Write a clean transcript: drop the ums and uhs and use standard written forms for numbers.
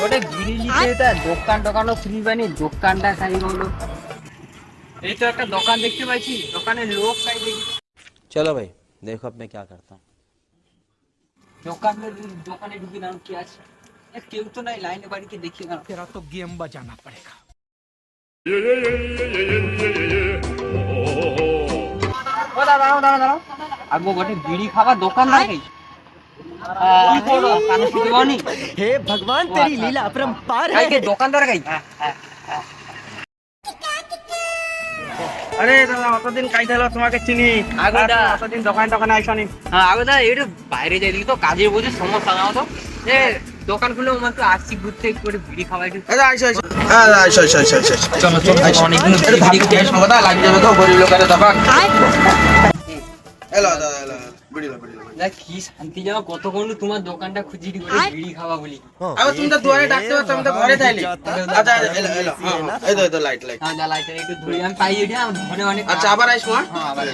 ওটা বিড়ি নিতে এটা দোকান টোকানো ফ্রি বানি দোকানটা খাই বলো এই তো একটা দোকান দেখতে পাইছি দোকানের লোক খাই দেখি चलो भाई देखो अब मैं क्या करता हूँ। দোকানে ঢুকি না কি আছে কেউ তো নাই লাইনে বাড়িতে দেখি না तेरा तो गेम बजाना पड़ेगा। ও দাঁড়াও আগো বটে বিড়ি খাবার দোকান নাই কি করো কানে শুনতে পাওনি हे भगवान तेरी लीला अपरंपार है। কাইকে দোকানদার গাই আরে দাদা অতদিন কাজ হলো তোমাকে চিনি আগোদা অতদিন দোকানে আইসনি। হ্যাঁ আগোদা একটু বাইরে যাই দেখি তো কাজের বুঝে সমস্যা না তো এ দোকান খুলে আমার তো আসছি ঘুরতে করে বিড়ি খাওয়া একটু দাদা আইসো চলো অনেকগুলো একটু ভাবি গ্যাস কথা লাগি যাবে তো গরিব লোকের দোকান। এলো দাদা এলো বিড়ি লো না কি শান্তি যাও কতক্ষণ তোমার দোকানটা খুঁজি করে বিড়ি খাওয়া বলি আরে তুমি তো দুয়ারে ডাকতে পারছো আমি তো ঘরে থাইলি। আচ্ছা এলো এই তো লাইট হ্যাঁ লাইটার একটু ধরে আমি পাই এটা আমার ঘরে অনেক আচ্ছা আবার আইসো। হ্যাঁ আবার